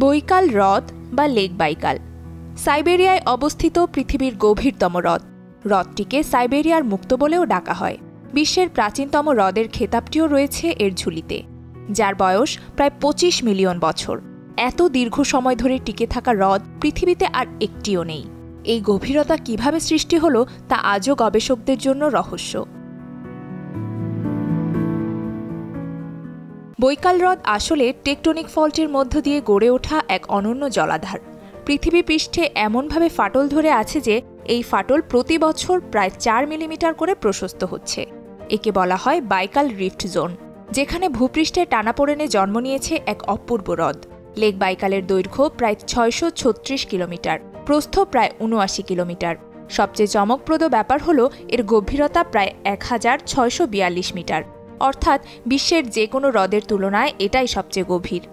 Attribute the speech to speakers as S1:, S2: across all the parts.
S1: বৈকাল হ্রদ বা lake Baikal সাইবেরিয়ায় অবস্থিত পৃথিবীর গভীরতম হ্রদ। হ্রদটিকে সাইবেরিয়ার মুক্ত বলেও ডাকা হয়। বিশ্বের প্রাচীনতম হ্রদের খেতাবটিও রয়েছে এর ঝুলিতে, যার বয়স প্রায় ২৫ মিলিয়ন বছর। এত দীর্ঘ সময় ধরে টিকে থাকা হ্রদ পৃথিবীতে আর একটিও নেই। এই গভীরতা কিভাবে সৃষ্টি হলো তা আজও গবেষকদের জন্য রহস্য। বৈকাল হ্রদ আসলে টেকটনিক ফল্টের মধ্য দিয়ে গড়ে ওঠা এক অনন্য জলাধার। পৃথিবী পৃষ্ঠে এমনভাবে ফাটল ধরে আছে যে এই ফাটল প্রতি বছর প্রায় ৪ মিলিমিটার করে প্রশস্ত হচ্ছে। একে বলা হয় বাইকাল রিফট জোন, যেখানে ভূপৃষ্ঠে টানাপোড়েনে জন্ম নিয়েছে এক অপূর্ব হ্রদ। লেক বাইকালের দৈর্ঘ্য প্রায় ৬৩৬ কিলোমিটার, প্রস্থ প্রায় ৭৯ কিলোমিটার। সবচেয়ে চমকপ্রদ ব্যাপার হল এর গভীরতা প্রায় ১৬৪২ মিটার, অর্থাৎ বিশ্বের যে কোনো হ্রদের তুলনায় এটাই সবচেয়ে গভীর।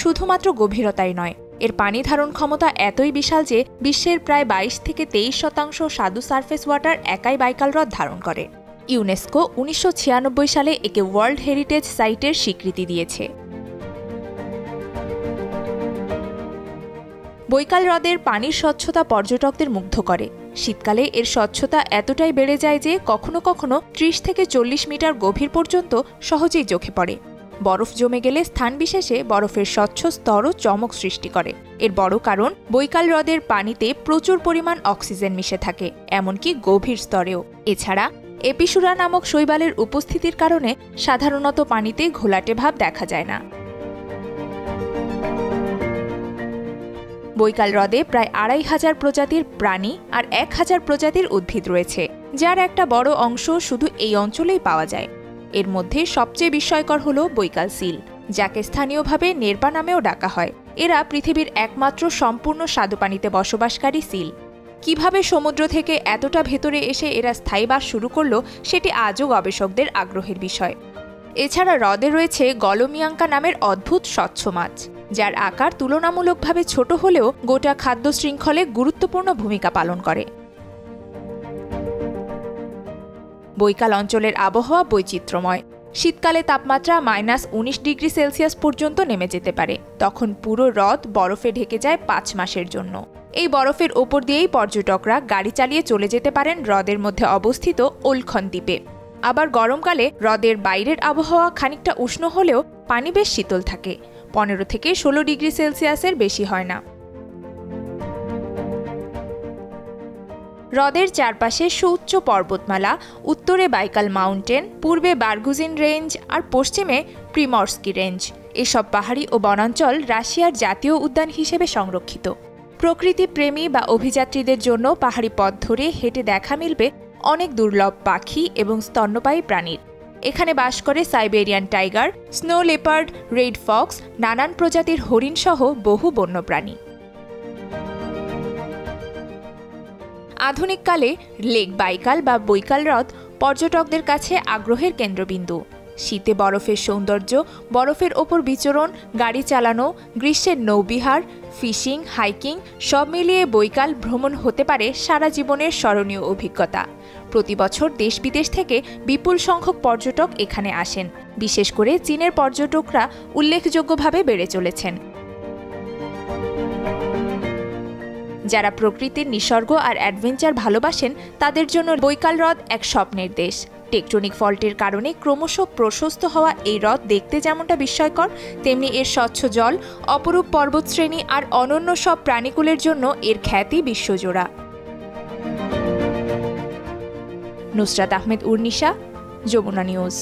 S1: শুধুমাত্র গভীরতাই নয়, এর পানি ধারণ ক্ষমতা এতই বিশাল যে বিশ্বের প্রায় ২২ থেকে ২৩% স্বাদু সারফেস ওয়াটার একাই বাইকাল হ্রদ ধারণ করে। ইউনেস্কো ১৯৯৬ সালে একে ওয়ার্ল্ড হেরিটেজ সাইটের স্বীকৃতি দিয়েছে। বৈকাল হ্রদের পানির স্বচ্ছতা পর্যটকদের মুগ্ধ করে। শীতকালে এর স্বচ্ছতা এতটাই বেড়ে যায় যে কখনো কখনো ৩০ থেকে ৪০ মিটার গভীর পর্যন্ত সহজেই চোখে পড়ে। বরফ জমে গেলে স্থান বিশেষে বরফের স্বচ্ছ স্তরও চমক সৃষ্টি করে। এর বড় কারণ বৈকাল হ্রদের পানিতে প্রচুর পরিমাণ অক্সিজেন মিশে থাকে, এমনকি গভীর স্তরেও। এছাড়া এপিসুরা নামক শৈবালের উপস্থিতির কারণে সাধারণত পানিতে ঘোলাটে ভাব দেখা যায় না। বৈকাল হ্রদে প্রায় ২৫০০ প্রজাতির প্রাণী আর ১০০০ প্রজাতির উদ্ভিদ রয়েছে, যার একটা বড় অংশ শুধু এই অঞ্চলেই পাওয়া যায়। এর মধ্যে সবচেয়ে বিস্ময়কর হল বৈকাল সিল, যাকে স্থানীয়ভাবে নেরপা নামেও ডাকা হয়। এরা পৃথিবীর একমাত্র সম্পূর্ণ স্বাদুপানিতে বসবাসকারী সিল। কিভাবে সমুদ্র থেকে এতটা ভেতরে এসে এরা স্থায়ী বাস শুরু করল সেটি আজও গবেষকদের আগ্রহের বিষয়। এছাড়া হ্রদে রয়েছে গলমিয়াঙ্কা নামের অদ্ভুত স্বচ্ছ মাছ, যার আকার তুলনামূলকভাবে ছোট হলেও গোটা খাদ্য শৃঙ্খলে গুরুত্বপূর্ণ ভূমিকা পালন করে। বৈকাল অঞ্চলের আবহাওয়া বৈচিত্র্যময়। শীতকালে তাপমাত্রা -১৯ ডিগ্রি সেলসিয়াস পর্যন্ত নেমে যেতে পারে। তখন পুরো হ্রদ বরফে ঢেকে যায় ৫ মাসের জন্য। এই বরফের ওপর দিয়েই পর্যটকরা গাড়ি চালিয়ে চলে যেতে পারেন হ্রদের মধ্যে অবস্থিত ওলখন দ্বীপে। আবার গরমকালে হ্রদের বাইরের আবহাওয়া খানিকটা উষ্ণ হলেও পানি বেশ শীতল থাকে, ১৫ থেকে ১৬ ডিগ্রি সেলসিয়াসের বেশি হয় না। হ্রদের চারপাশে সুউচ্চ পর্বতমালা, উত্তরে বাইকাল মাউন্টেন, পূর্বে বারগুজিন রেঞ্জ আর পশ্চিমে প্রিমর্স্কি রেঞ্জ। এসব পাহাড়ি ও বনাঞ্চল রাশিয়ার জাতীয় উদ্যান হিসেবে সংরক্ষিত। প্রকৃতি প্রেমী বা অভিযাত্রীদের জন্য পাহাড়ি পথ ধরে হেঁটে দেখা মিলবে অনেক দুর্লভ পাখি এবং স্তন্যপায়ী প্রাণীর। এখানে বাস করে Siberian tiger, snow leopard, red Fox, নানান প্রজাতির হরিণ সহ বহু বন্যপ্রাণী। আধুনিককালে লেক বাইকাল বা বৈকাল হ্রদ পর্যটকদের কাছে আগ্রহের কেন্দ্রবিন্দু। শীতে বরফের সৌন্দর্য, বরফের ওপর বিচরণ, গাড়ি চালানো, গ্রীষ্মের নৌবিহার, ফিশিং, হাইকিং সব মিলিয়ে বৈকাল ভ্রমণ হতে পারে সারা জীবনের স্মরণীয় অভিজ্ঞতা। প্রতি বছর দেশ বিদেশ থেকে বিপুল সংখ্যক পর্যটক এখানে আসেন। বিশেষ করে চীনের পর্যটকরা উল্লেখযোগ্যভাবে বেড়ে চলেছেন। যারা প্রকৃতির নিসর্গ আর অ্যাডভেঞ্চার ভালোবাসেন তাদের জন্য বৈকাল হ্রদ এক স্বপ্নের দেশ। টেকটনিক ফল্টের কারণে ক্রমশ প্রশস্ত হওয়া এই হ্রদ দেখতে যেমনটা বিস্ময়কর, তেমনি এর স্বচ্ছ জল, অপরূপ পর্বতশ্রেণী আর অনন্য সব প্রাণীকুলের জন্য এর খ্যাতি বিশ্বজোড়া। নুসরাত আহমেদ উর্নিশা, যমুনা নিউজ।